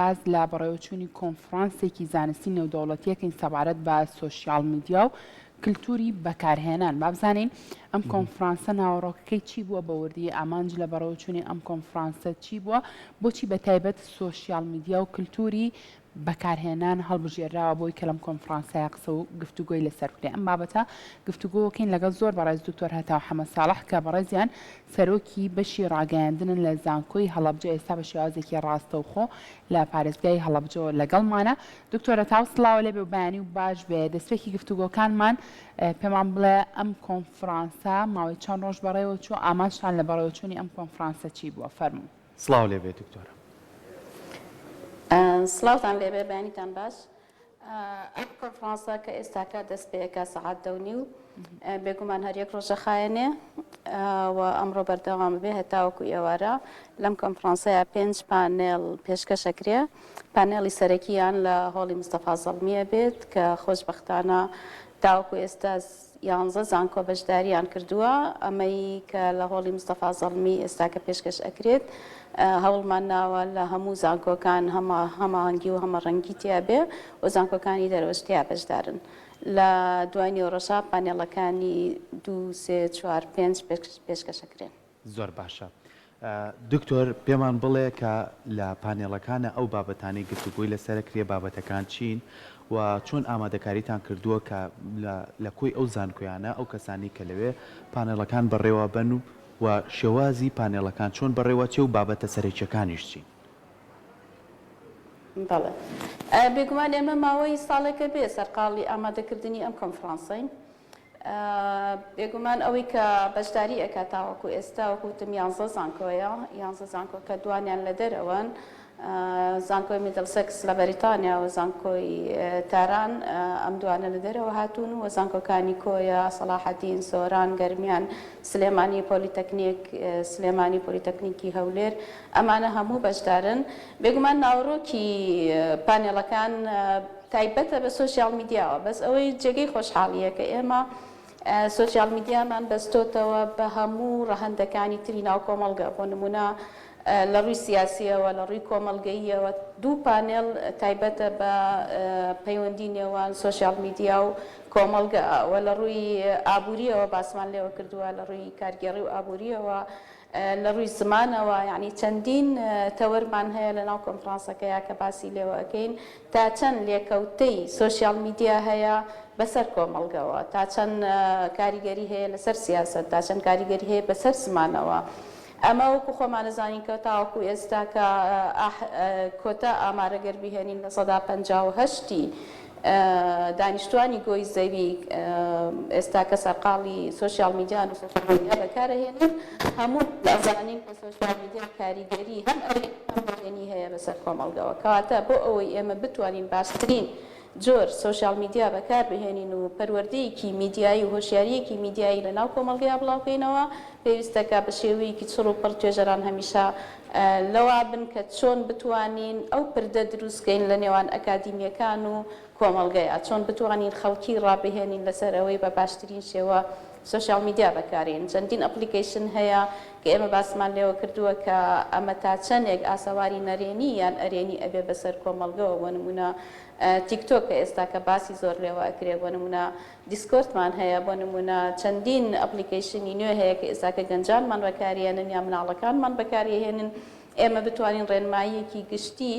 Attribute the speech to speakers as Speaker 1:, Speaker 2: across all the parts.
Speaker 1: باز لە بەڕێوەچوونی کۆنفرانسێکی زانستی نێودەوڵەتیەکەین سەبارەت بە سۆشیال میدیا و کللتوری بەکارهێنان. با بزانین ئەم کۆنفرانسە ناوەڕۆکەکەی چی بووە بە وردی ئامانج لە بەڕێوەچوونی ئەم کۆنفرانسە چی بووە، بۆچی بە تایبەت سۆشیال میدیا و کللتوری بەکارهێنان هەڵبژێراوە بۆی کە لەم کۆنفرانسایە قسە و گفتوگۆی لەسەر بکرێ. ئەم بابەتە گفتوگۆکەین لەگەڵ زۆر بەڕێز دکتۆر هەتاو حەمەد ساڵح کە بەڕێزیان سەرۆکی بەشی ڕاگەیاندنن لە زانکۆی هەڵەبجە ئێستا بە شێوازێکی ڕاستەوخۆ لە پارێزگای هەڵەبجەوە لەگەڵمانە. دکتۆر هەتاو سڵاو لێبێ و بەیانی و باش بێ. دەستپێکی گفتوگۆکانمان پێمان بڵێ ئەم کۆنفرانسە ماوەی چەند ڕۆژ بەڕێوە چوو، ئامانجتان لە بەڕێوەچوونی ئەم کۆنفرانسە چی بووە؟ فەرموو.
Speaker 2: سڵاو لێبێ دکتۆرە.
Speaker 3: سڵاوتان لێبێ، بەیانیتان باش. ئەم کۆنفرانسە کە ئێستاکە دەست پێەکە سەعات 2:30 بێگومان هەر یەک ڕۆژە خایەنێ و ئەمڕۆ بەردەوام بێ هەتاوەکو ئێوارە. لەم کۆنفرانسەیە 5 پانێڵ پێشکەشەکرێ. پانێڵی سەرەکییان لە هۆڵی مستەفا زەڵمیە بێت کە خۆشبەختانە تاوەکو ئێستا 11 زانکۆ بەشداریان کردووە. ئەمەی کە لە هۆڵی مستەفا زەڵمی ئێستاکە پێشکەش ئەکرێت هەوڵمان ناوە لە هەموو زانکۆکان هەماهەنگی و هەمەڕەنگی تیا بێ و زانکۆکانی دەرەوەش تیا بەشدارن. لە دوای نیوەڕۆژە پانێڵەکانی 2 3 4 5 پێشکەشەکرێن.
Speaker 2: زۆر باشە. دکتۆر پێمان بڵێ کە لە پانێڵەکانە ئەو بابەتانی گفتوگۆی لەسەرکرێ بابەتەکان چین و چۆن ئامادەکاریتان کردووە کە لە کۆی ئەو زانکۆیانە ئەو کەسانی کە لەوێ پانێڵەکان بەڕێوە بن و شێوازی پانێڵەکان چۆن بەڕێوە چێ و بابەتە سەرەکیەکانیش چین؟
Speaker 3: بەڵێ، بێگومان ئێمە ماوەی ساڵێکە بێ سەرقاڵی ئامادەکردنی ئەم کۆنفرانسین. بێگومان ئەوەی کە بەشداری ئەکات تاوەکو ئێستا وەکوتم 11 زانکۆیە، 11 زانکۆ کە دوانیان لە دەرەوەن، زانکۆی میدلسەکس لە بەریتانیا و زانکۆی تاران ئەم دوانە لە دەرەوە هاتوون و زانکۆکانی کۆیە، سەلاحەدین، سۆران، گەرمیان، سلێمانی پۆلیتەکنیک، سلێمانی پۆلیتەکنیکی هەولێر، ئەمانە هەموو بەشدارن. بێگومان ناوڕۆکی پانێڵەکان تایبەتە بە سۆشیال میدیاوە، بەس ئەوەی جێگەی خۆشحاڵیە کە ئێمە سۆشیال میدیامان بەستۆتەوە بە هەموو ڕەهەندەکانی تری ناو کۆمەڵگە. بۆ نمونە لە ڕووی سیاسیەوە، لە ڕووی کۆمەڵگەییەوە 2 پانێڵ تایبەتە بە پەیوەندی نێوان سۆشیال میدیا و کۆمەڵگە و لە ڕووی ئابووریەوە باسمان لێوە کردووە، لە ڕووی کارگێڕی و ئابووریەوە، لە ڕووی زمانەوە، یعنی چەندین تەوەرمان هەیە لە ناو کۆنفرانسەکەیە کە باسی لێوە ئەەکەین تا چەند لێکەوتەی سۆشیال میدیا هەیە بەسەر کۆمەڵگەوە، تا چەند کاریگەری هەیە لەسەر سیاست، تا چەند کاریگەری هەیە بەسەر زمانەوە. ئەمە وەکو خۆمانەزانین کە تاوەکو ئێستا کە کۆتا ئامارەگەر بهێنین لە 158 دانیشتوانی گۆی زەوی ئێستا کە سەرقاڵی سۆشیال میدیان و سۆشیال میدیا بەکارهێنن، هەموو ئەزانین کە سۆشیال میدیا کاریگەری هەم ئەوێنی هەیە بەسەر کۆمەڵگەوە. کەواتە بۆ ئەوەی ئێمە بتوانین باشترین جۆر سۆشیال میدیا بەکار بهێنین و پەروەردەیەکی میدیایی و هۆشیاریەکی میدیایی لە ناو کۆمەڵگەیە بڵاوکەینەوە، پێویستەکە بە شێوەیەکی چڕ و پڕ توێژەران هەمیشە لەوا بن کە چۆن بتوانین ئەو پردە دروستکەین لە نێوان ئەکادیمیەکان و کۆمەڵگەیە، چۆن بتوانین خەڵکی ڕابهێنین لەسەر ئەوەی بە باشترین شێوە سۆشیال میدیا بەکارێن. چەندین ئەپلیکیشن هەیە کە ئێمە باسمان لێوە کردووە کە ئەمە تا چەندێک ئاسەواری نەرێنی یان ئەرێنی ئەبێ بەسەر کۆمەڵگەوە. بۆ نمونە تیکتۆک کە ئێستا کە باسی زۆر لێوە ئەکرێ، بۆ نمونە دیسکۆرتمان هەیە، بۆ نمونە چەندین ئەپلیکیشنی نوێ هەیە کە ئێستاکە گەنجانمان بەکارهێنن یا مناڵەکانمان بەکارهێنن. ئێمە بتوانین ڕێنماییەکی گشتی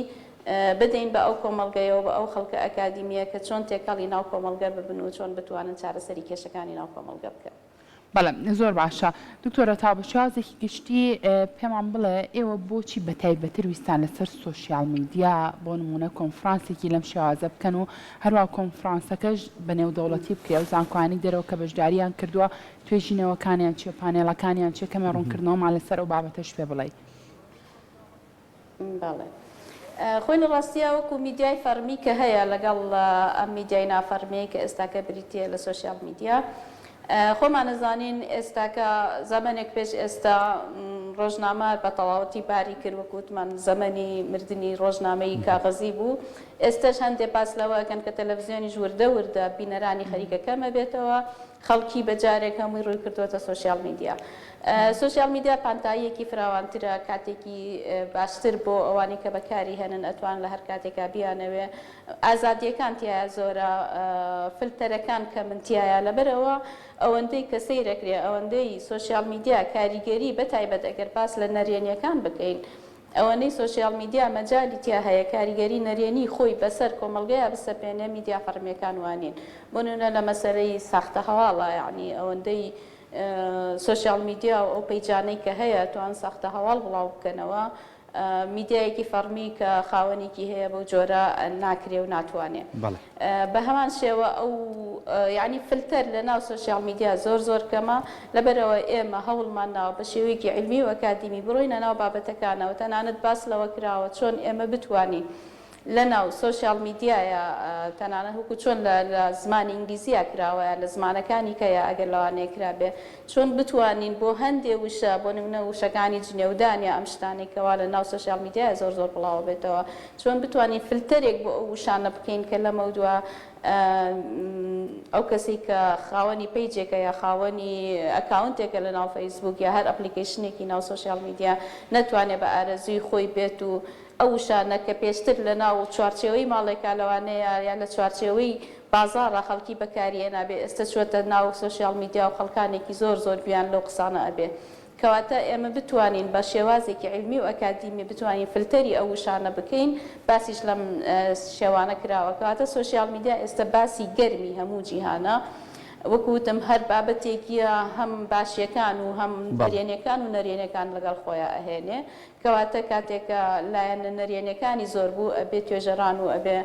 Speaker 3: بدەین بە ئەو کۆمەڵگەیەوە، بە ئەو خەڵکە ئەکادیمیە کە چۆن تێکەڵی ناو کۆمەڵگە ببن و چۆن بتوانن چارەسەری کێشەکانی ناو کۆمەڵگە بکەن.
Speaker 1: بەڵێ، زۆر باشە. دکتۆرە تا بە شێوازێکی گشتی پێمان بڵێ ئێوە بۆچی بە تایبەتر ویستان لەسەر سۆشیال میدیا بۆ نمونە کۆنفرانسێکی لەم شێوازە بکەن و هەروە کۆنفرانسەکەش بە نێودەوڵەتی بکرێ و زانکۆیانی دەرەوە کە بەشداریان کردووە توێژینەوەکانیان چێ، پانێڵەکانیان چێ، کەمە ڕوونکردنەوەمان لەسەر ئەو بابەتەش پێ بڵێ.
Speaker 3: بەڵێ، خۆی لە ڕاستیە وەکو میدیای فەرمی کە هەیە لەگەڵ ئەم میدیای نافەرمیەی کە ئێستاکە بریتیە لە سۆشیال میدیا، خۆمان نەزانین ئێستاکە زەمانێک پێش ئێستا ڕۆژنامە بە تەواوەتی باری کرد، وەکوتمان زەمەنی مردنی ڕۆژنامەی کاغەزی بوو. ئێستاش هەندێک باس لەوە ئەکەن کە تەلەڤیزیۆنیش وردە وردە بینەرانی خەریکەکەمە بێتەوە، خەڵکی بەجارێک هەمووی ڕووی کردووەتە سوۆسیال میدیا. سوۆسیال میدیا پانتاییەکی فراوانترە، کاتێکی باشتر بۆ ئەوانی کە بەکاری هێنن ئەتوان لە هەر کاتێکا بیانەوێ، ئازادیەکان تایە زۆرە، فلتەرەکان کە منتیایە لەبەرەوە ئەوەندەی کە سەیرەکرێ ئەوەندەی سوۆسیال میدیا کاریگەری بەتایبەت ئەگەر باس لە نەرێنیەکان بکەین، ئەوەنەی سوۆسیال میدیا مەجالی تیا هەیە کاریگەری نەرێنی خۆی بەسەر کۆمەلگەیە بسەپێنێ میدیا فەرمیەکان وانین. بۆ نمونە لە مەسەلەی ساختە هەواڵە، یعنی ئەوەندەی سوۆسیال میدیا و ئەو پەیجانەی کە هەیە توان ساختە هەواڵ بڵاو بکەنەوە، میدیایەکی فەرمی کە خاوەنێکی هەیە بەو جۆرە ناکرێ و ناتوانێت. بە هەمان شێوە ئەو یعنی فلتەر لە ناو سوۆسیال میدیا زۆر کەمە، لەبەرەوە ئێمە هەوڵمان ناوە بە شێوەیەکی علمی و ئەکادیمی بڕۆینە ناو بابەتەکانەوە، تەنانەت باس لەوە کراوە چۆن ئێمە بتوانین لە ناو سوۆسیال میدیایە، تەنانەت وەکو چۆن لە زمانی ئینگلیزیە کراوەیە لە زمانەکانی کەیە ئەگەر لەوانەیە کرابێ، چۆن بتوانین بۆ هەندێ وشە بۆ نمونە وشەکانی جنێودانیا ئەم شتانی کەوا لە ناو سوۆسیال میدیایە زۆر بڵاو بێتەوە، چۆن بتوانین فلتەرێک بۆ ئەو وشانە بکەین کە لەمە دووە ئەو کەسی کە خاوەنی پیجێکە یا خاوەنی ئەکاونتێکە لە ناو فەیسبوک یا هەر ئەپلیکیشنێکی ناو سوۆسیال میدیا نەتوانێت بە ئارەزوی خۆی بێت و ئەو شانە کە پێشتر لە ناو چوارچێوەی ماڵێکا لەوانەیە یان لە چوارچێوەی بازاڕە خەڵکی بەکاریە نابێ، ئێستا چوەتە ناو سوۆسیال میدیا و خەڵکانێکی زۆر بیان لەو قسانە ئەبێ. کەواتە ئێمە بتوانین بە شێوازێکی علمی و ئەکادیمی بتوانین فلتەری ئەو وشانە بکەین، باسیش لەم شێوانە کراوە. کەواتە سوۆسیال میدیا ئێستا باسی گەرمی هەموو جیهانە، وەکوتم هەر بابەتێکیە هەم باشیەکان و هەم نەرێنیەکان و نەرێنیەکان لەگەڵ خۆیان ئەهێنێ، کەواتە کاتێکە لایەن نەرێنیەکانی زۆر بوو ئەبێ توێژەران و ئەبێ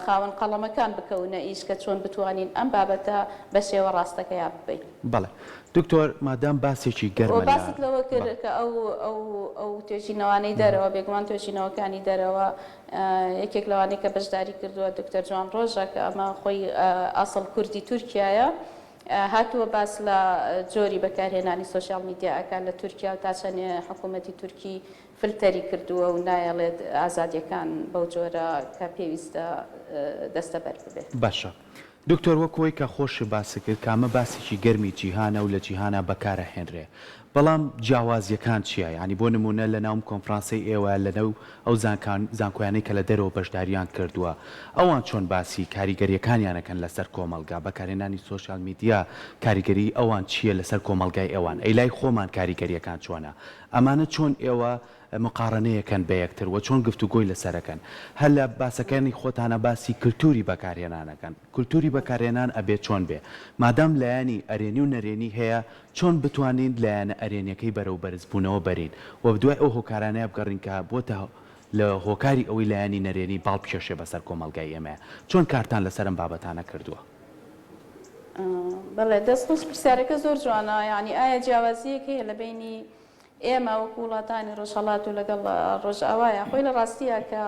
Speaker 3: خاوەن قەڵەمەکان بکەونە ئیش کە چۆن بتوانین ئەم بابەتە بە شێوە ڕاستەکەیان ببین.
Speaker 2: بەڵێ دکتۆر، مادام باسێکی گەرمە
Speaker 3: باست لەوە کرد کە ئەو توێژینەوانەی دەرەوە بێگومان توێژینەوەکانی دەرەوە یەکێک لەوانەی کە بەشداری کردووە دکتۆر جوان ڕۆژە کە ئەمە خۆی ئاسڵ کوردی تورکیایە، هاتووە باس لە جۆری بەکارهێنانی سوۆسیال میدیاەکان لە تورکیا و تا چەندێ حکوومەتی تورکی فلتەری کردووە و نایەڵێت ئازادیەکان بەو جۆرە کە پێویستە دەستەبەر ببێت.
Speaker 2: باشە دکتۆر، وەکۆی کە خۆشی باسی کرد کامە باسێکی گەرمی جیهانە و لە جیهانە بەکارە هێنرێ، بەڵام جیاوازیەکان چییە؟ ینی بۆ نمونە لە ناوم کۆنفرانسی ئێوە لەنەو ئەو زانکۆیانەی کە لە دەرەوە بەشداریان کردووە، ئەوان چۆن باسی کاریگەریەکانیانەکەن لەسەر کۆمەلگا بەکارهێنانی سوۆسیال میدیا، کاریگەری ئەوان چییە لەسەر کۆمەلگای ئێوان؟ ئەی لای خۆمان کاریگەریەکان چۆنە؟ ئەمانە چۆن ئێوە مقارنەیەکەن بە یەکتر و چۆن گفتوگۆی لەسەرەکەن؟ هەر لە باسەکانی خۆتانە باسی کللتوری بەکارهێنانەکەن، کللتوری بەکارهێنان ئەبێت چۆن بێ، مادام لایەنی ئەرێنی و نەرێنی هەیە، چۆن بتوانین لایەنە ئەرێنیەکەی بەرەو بەرزبوونەوە بەرین و دوای ئەو هۆکارانەیە بگەڕین کە بۆتە لە هۆکاری ئەوەی لایەنی نەرێنی باڵ بکێشێ بەسەر کۆمەلگای ئێمە، چۆن کارتان لەسەرم بابەتانە کردووە؟
Speaker 3: بەڵێ دەستخست پرسیارەکە زۆر جوانە، یعنی ئایا جیاوازیەک هەیە لە بینی ئێمە وەکو وڵاتانی ڕۆژهەڵات و لەگەڵ ڕۆژئاوایە؟ خۆی لە ڕاستیە کە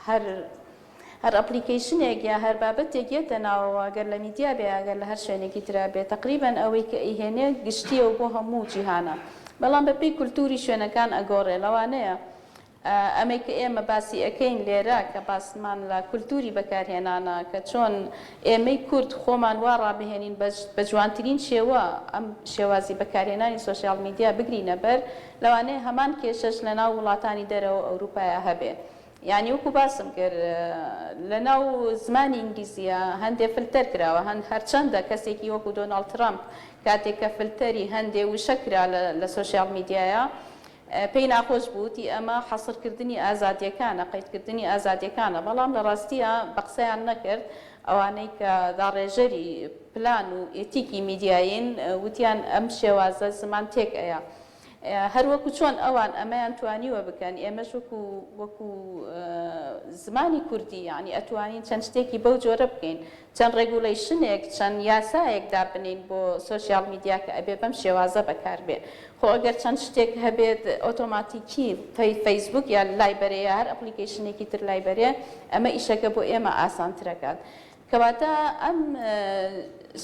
Speaker 3: هەر ئەپلیکیشنێک یا هەر بابەتێک یەتە ناوەوە، ئەگەر لە میدیا بێ ئەگەر لە هەر شوێنێکی ترا بێت، تقریبەن ئەوەی کە ئیهێنێ گشتیە و بۆ هەموو جیهانە، بەڵام بەپێی کولتوری شوێنەکان ئەگۆڕێ. لەوانەیە ئەمەی کە ئێمە باسی ئەەکەین لێرە کە باسمان لە کولتوری بەکارهێنانە، کە چۆن ئێمەی کورد خۆمان وا ڕابهێنین بە جوانترین شێوە ئەم شێوازی بەکارهێنانی سوۆسیال میدیا بگرینە بەر، لەوانەیە هەمان کێشەش لە ناو وڵاتانی دەرەوە ئەوروپایە هەبێ. یعنی وەکو باسم کرد لە ناو زمانی ئینگلیزیە هەندێک فلتەر کراوە، هەرچەندە کەسێکی وەکو دۆناڵد ترامپ کاتێک کە فلتەری هەندێک وشە کرا لە سوۆسیال میدیایە، پێی ناخۆش بووتی ئەمە حەسرکردنی ئازادیەکانە، قەیدکردنی ئازادیەکانە، بەڵام لە ڕاستیە بە قسەیان نەکرد ئەوانەی کە داڕێژەری پلان و ئێتیکی میدیاین وتیان ئەم شێوازە زمان تێک ئەیە. هەروەکو چۆن ئەوان ئەمەیان توانیوە بکەن، ئێمەش وەکو زمانی کوردی یعنی ئەتوانین چەند شتێکی بەو جۆرە بکەین، چەند ڕێگولیشنێک چەند یاسایەک دابنین بۆ سوۆسیال میدیا کە ئەبێ بەم شێوازە بەکاربێ. خۆ ئەگەر چەند شتێک هەبێت ئۆتۆماتیکی فەیسبوک یا لایبەرێ یا هەر ئەپلیکیشنێکی تر لایبەرێ، ئەمە ئیشەکە بۆ ئێمە ئاسانترەکات. کەواتە ئەم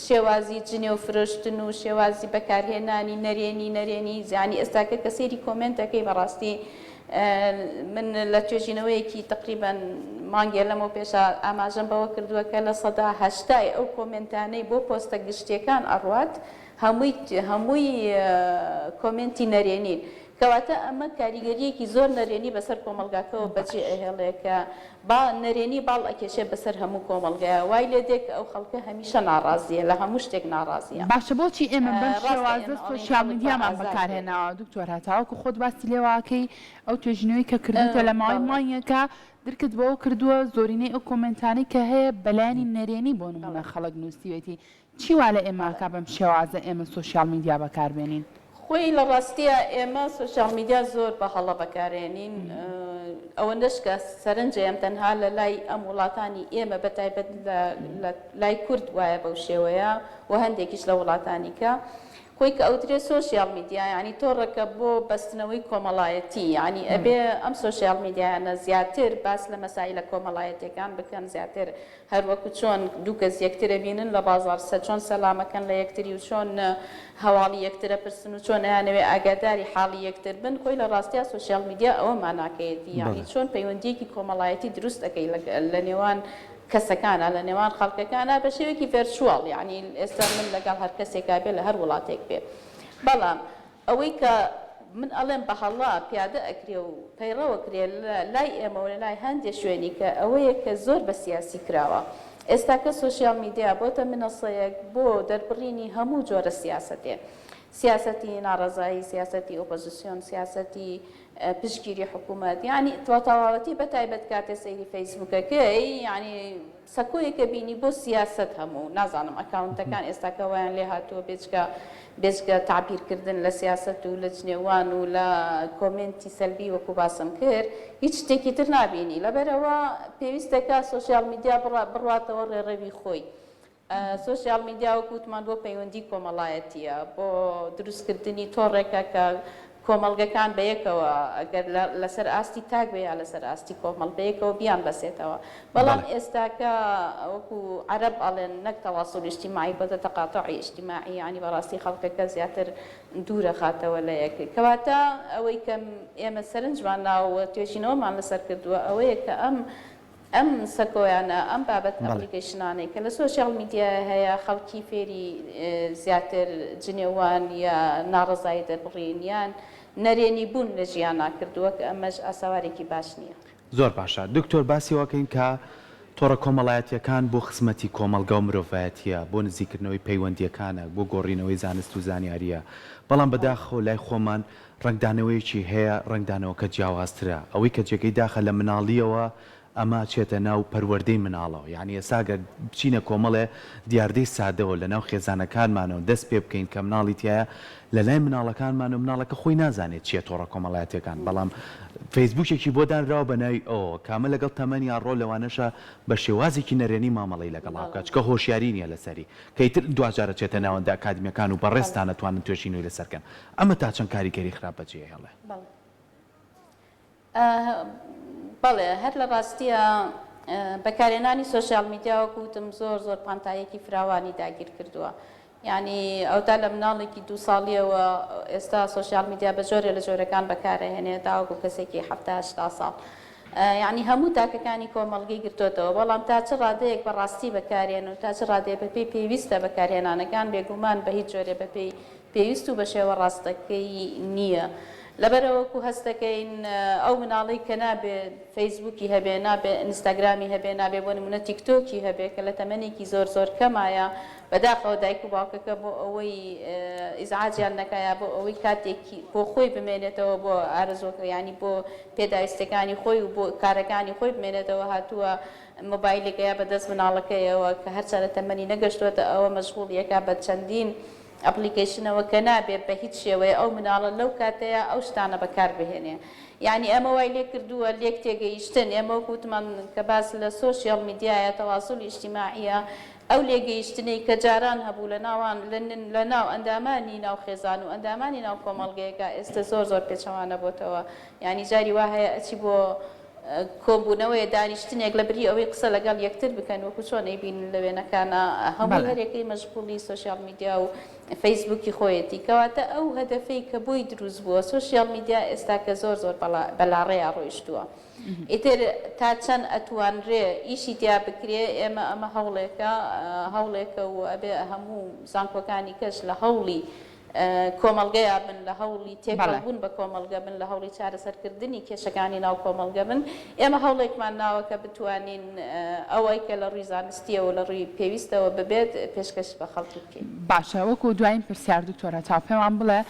Speaker 3: شێوازی جنێ و فرۆشتن و شێوازی بەکارهێنانی نەرێنی زیانی ئێستاکە کە سەیری کۆمنتەکەی بەڕاستی من لە توێژینەوەیەکی تقریبان مانگێ لەمە پێشە ئاماژەم بەوە کردووە کە لە سەدا هەشتای ئەو کۆمنتانەی بۆ پۆستە گشتیەکان ئەڕوات هەمووی کۆمنتی نەرێنین. کەواتە ئەمە کاریگەریەکی زۆر نەرێنی بەسەر کۆمەلگاکەەوە بەجێ ئەهێڵەیە کە با نەرێنی باڵ ئەکێشێ بەسەر هەموو کۆمەلگایە وای لێ دێک ئەو خەڵکە هەمیشە ناڕازیە لە هەموو شتێک ناڕازیە.
Speaker 1: باشە بۆچی ئێمە بەم شێوازە سۆشیال میدیامان بەکارهێناوە دکتۆر هاتاوەکو خۆت باسی لێواکەی ئەو توێژینەوەی کە کردوتە لە ماوەی مانگێکە درکت بەوە کردووە زۆرینەی ئەو کۆمنتانەی کە هەیە بەلایانی نەرێنی بۆ نمونە خەڵک نووسیوێتی چی وا لە ئێماکە بەم شێوازە ئێمە سۆشیال میدیا بەکاربێنین؟
Speaker 3: خۆی لە ڕاستیە ئێمە سوۆسیال میدیا زۆر بە هەڵە بەکارێنین ئەوەندەش کە سەرنجە ئەم تەنها لە لای ئەم وڵاتانی ئێمە بەتایبەت لە لای کورد وایە بەو شێوەیە و هەندێکیش لە وڵاتانی کە خۆی کە ئەوترێ سوۆسیال میدیا ینی تۆڕەکە بۆ بەستنەوەی کۆمەڵایەتی ینی ئەبێ ئەم سوۆسیال میدیایانە زیاتر باس لە مەسایلە کۆمەڵایەتەکان بکەن زیاتر هەروەکو چۆن دوو کەس یەکترە بینن لە بازار چۆن سەلامەکەن لە یەکتری و چۆن هەواڵی یەکترە پرسن و چۆن یانەوێ ئاگاداری حاڵی یەکتر بن خۆی لە ڕاستیا سوۆسیال میدیا ئەوە ماناکەیەتی ینی چۆن پەیوەندیەکی کۆمەڵایەتی دروست دەکەی لە نێوان کەسەکانە لە نێوان خەڵکەکانە بە شێوەیەکی ڤێرچوەڵ یعنی ئێستا من لەگەڵ هەر کەسێکا بێ لە هەر وڵاتێک بێ بەڵام ئەوەی کە من ئەڵێم بە هەڵا پیادە ئەکرێ و پەیڕەوە کرێ لای ئێمە و لە لای هەندێک شوێنی کە ئەوەیە کە زۆر بە سیاسی کراوە ئێستا کە سوۆسیال میدیا بۆتە منەسەیەک بۆ دەربڕینی هەموو جۆرە سیاسەتێ سیاسەتی ناڕەزایی سیاسەتی ئۆپۆزیسیۆن سیاسەتی پشتگیری حکوومەت ینی تەواوەتی بەتایبەت کاتێ سەیری فەیسبووکەکەی ینی سەکۆیەکە بینی بۆ سیاست هەموو نازانم ئەکاونتەکان ئێستاکەوەیان لێ هاتووە بێچکە تعبیرکردن لە سیاست و لە جنێوان و لە کۆمنتی سەلبی وەکو باسم کرد هیچ شتێکی تر نابینی لەبەرەوە پێویستەکە سوۆسیال میدیا بڕاتەوە ڕێڕەوی خۆی سوۆسیال میدیا وەکوتمان بۆ پەیوەندی کۆمەڵایەتیە بۆ دروستکردنی تۆڕێکە کە کۆمەڵگەکان بەیەکەوە ئەگەر لەسەر ئاستی تاک بێ یا لەسەر ئاستی کۆمەڵ بەیەکەوە بیان بەسێتەوە بەڵام ئێستاکە وەکو عەرەب ئەڵێن نەک تەواصل اجتیماعی بەدە تەقاطعی اجتیماعی ینی بەڕاستی خەڵکەکە زیاتر دوورە خاتەوە لە یەک کەواتە ئەوەی کە ئێمە سەرنجمان ناوە توێژینەوەمان لەسەر کردووە ئەوەیە کە ئەم سەکۆیانە ئەم بابەت ئەپلیکیشنانەی کە لە سوۆسیال میدیا هەیە خەڵکی فێری زیاتر جنێوان یا ناڕەزایی دەربڕینیان نەرێنی بوون لە ژیاننا کردووە کە ئەمەش ئاساوارێکی باش نییە.
Speaker 2: زۆر باشە دکتۆر باسی وەکەین کە تۆڕە کۆمەڵایەتیەکان بۆ خزمەتی کۆمەلگا و مرۆڤایەتیە بۆ نزیکردنەوەی پەیوەندیەکانە بۆ گۆڕینەوەی زانست و زانیاریە بەڵام بەداخەوە لای خۆمان ڕنگدانەوەیکی هەیە ڕنگدانەوەکە جیاوازترە ئەوەی کە جێگەی داخە لە مناڵیەوە ئەمە چێتە ناو پەروەردەی مناڵەوە یعنی ئێساگە بچینە کۆمەڵێ دیاردەی سادەوە لە ناو خێزانەکانمانەوە دەست پێ بکەین کە مناڵی تایە لە لای مناڵەکانمان و مناڵەکە خۆی نازانێت چیە تۆڕە کۆمەڵایەتیەکان بەڵام فەیسبووکێکی بۆ دانراوە بەناوی ئەوە کامە لەگەڵ تەمەنیان ڕۆ لەوانەشە بە شێوازێکی نەرێنی مامەڵی لەگەڵ بکات چکە هۆشیاری نیە لەسەری کەیتر دوجارە چێتە ناوەندە ئەکادمیەکان و بەڕێستان نەتوانن توێژینەوەی لەسەرکەن ئەمە تا چەند کاریگەری خراپ بەجێ هێڵێ
Speaker 3: بەڵێ هەر لە ڕاستیە بەکارهێنانی سوۆسیال میدیا وەکوتم زۆر پانتایەکی فراوانی داگیر کردووە ینی ئەوتا لە مناڵێکی 2 ساڵیەوە ئێستا سوۆسیال میدیا بە جۆرێ لە جۆرەکان بەکارهێنێت تاوەکو کەسێکی 7 ساڵ ینی هەموو تاکەکانی کۆمەڵگەی گرتوتەوە بەڵام تا چ ڕادەیەک بەڕاستی بەکارێن و تا چ ڕادەیە بەپێی پێویستە بەکارهێنانەکان بێگومان بە هیچ جۆرێ بەپێی پێویست و بە شێوە ڕاستەکەی نییە لەبەرەوەکو هەستەکەین ئەو مناڵی کە نابێ فەیسبووکی هەبێ نابێ ئینستاگرامی هەبێ نابێ بۆ نمونە تیکتۆکی هەبێ کە لە تەمەنێکی زۆر کەمایە بەداخەوە دایک و باوکەکە بۆ ئەوەی ئیزعاجیان نەکایە بۆ ئەوەی کاتێکی بۆ خۆی بمێنێتەوە بۆ ئارزۆکە ینی بۆ پێداویستەکانی خۆی و بۆ کارەکانی خۆی بمێنێتەوە هاتووە مۆبایلێکەیە بەدەست مناڵەکەیەوە کە هەرچە لە تەمەنی نەگەشتوەتە ئەوە مەشغوڵیەکە بە چەندین ئەپلیکیشنەوە کە نابێت بە هیچ شێوەیە ئەو مناڵە لەو کاتەیە ئەو شتانە بەکار بهێنێ یعنی ئەمە وای لێ کردووە لێک تێگەیشتن ئێمە وەکوتمان کە باس لە سوۆسیال میدیایە تەواصلی اجتیماعیە ئەو لێگەیشتنەی کە جاران هەبوو لە ناوان لە ناو ئەندامانی ناو خێزان و ئەندامانی ناو کۆمەڵگەیەکە ئێستا زۆر پێچەوانە بۆتەوە ینی جاری وا هەیە ئەچی بۆ کۆمبوونەوەی دانیشتنێک لە بری ئەوەی قسە لەگەڵ یەکتر بکەن وەکو چۆن ئەیبین لە وێنەکانە هەموو هەرێکەی مەشغوڵی سوۆسیال میدیا و فەیسبووکی خۆیەتی کەواتە ئەو هەدەفەی کە بۆی دروست بووە سوۆسیال میدیا ئێستا کە زۆر بەلاڕێیا ڕۆیشتووە ئیتر تا چەند ئەتوانرێ ئیشی تیا بکرێ ئێمە ئەمە هەوڵێکە و ئەبێ هەموو زانکۆکانی کەس لە هەوڵی کۆمەڵگەیە بن لە هەوڵی تێکەڵبوون بە کۆمەڵگە بن لە هەوڵی چارەسەرکردنی کێشەکانی ناو کۆمەڵگە بن ئێمە هەوڵێکمان ناوە کە بتوانین ئەوەی کە لە ڕووی زانستیەوە لە ڕووی پێویستەوە ببێت پێشکەش بە خەڵکی بکەین.
Speaker 1: باشە وەکو دوایین پرسیار دکتۆرە تا پێمان بڵێ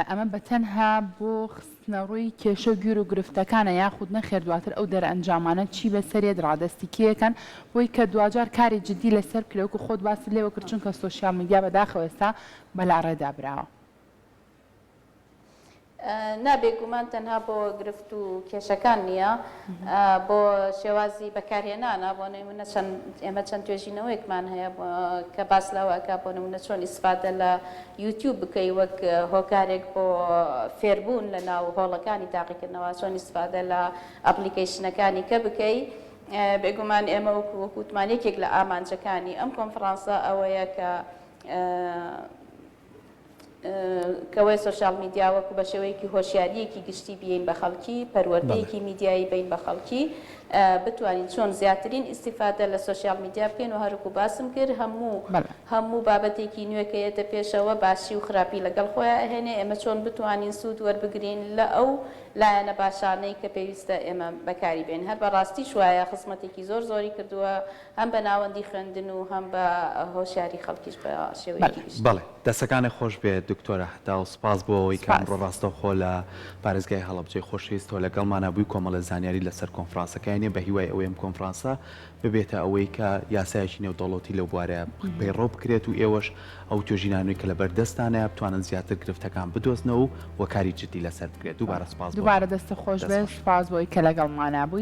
Speaker 1: ئەمە بەتەنها بۆ خستنەڕووی کێشە و گیر و گرفتەکانە یاخود نەخێر دواتر ئەو دەرئەنجامانە چی بەسەرێت ڕادستی کێکەن بۆی کە دوجار کاری جدی لەسەر کرێوەکو خۆت باسی لێوە کرد چونکە سوۆسیال میدیا بەداخەوە ئێستا بەلاڕێدا براوە.
Speaker 3: نابێگومان تەنها بۆ گرفت و کێشەکان نییە بۆ شێوازی بەکارهێنانە بۆ نمونە ئێمە چەند توێژینەوەیەکمان هەیە کە باس لەوەکە بۆ نمونە چۆن ئیسفادە لە یوتیوب بکەی وەک هۆکارێک بۆ فێربوون لە ناو هۆڵەکانی تاقیکردنەوە چۆن ئیسفادە لە ئەپلیکیشنەکانی کە بکەی بێگومان ئێمە وەکووتمانێکێک لە ئامانجەکانی ئەم کۆنفرانسە ئەوەیە کە کەوەی سوۆسیال میدیا وەکو بە شێوەیەکی هۆشیاریەکی گشتی بین بە خەڵکی پەروەردەیەکی میدیایی بین بە خەڵکی بتوانین چۆن زیاترین ئیسیفادە لە سوۆسیال میدیا بکەین و هەروکو باسم کرد هەموو بابەتێکی نوێکەیەتە پێشەوە باسی و خراپی لەگەڵ خۆیان ئەهێنێ ئێمە چۆن بتوانین سوود وەربگرین لە ئەو لایەنە باشانەی کە پێویستە ئێمە بەکاری بێن هەر بەڕاستی شوایە خزمەتێکی زۆری کردووە هەم بە ناوەندی خوێندن و هەم بە هۆشیاری خەڵکیش بە شێوەیەکی
Speaker 2: بەڵێ دەستەکانی خۆش بێت دکتۆرە هەتا و سپاس بۆ ئەوەی کامڕۆ ڕاستەوخۆ لە پارێزگای هەڵەبجەی خۆشەویستەوە لەگەڵمانە بووی کۆمەڵە زانیاری لەسەر کۆنفرانسەکانی بە هیوای ئەوەی ئەم کۆنفرانسە ببێتە ئەوەی کە یاسایەکی نێودەوڵەتی لەو بوارەیە پەیڕۆ بکرێت و ئێوەش ئەو توێژینانەوەی کە لە بەردەستانەیە بتوانن زیاتر گرفتەکان بدۆزنەوە و وەکاری جدی لەسەر بکرێت. دووبارە سپاس
Speaker 1: دووبارە دەستە خۆش بێت سپاس بۆی کە لەگەڵمانە بووی.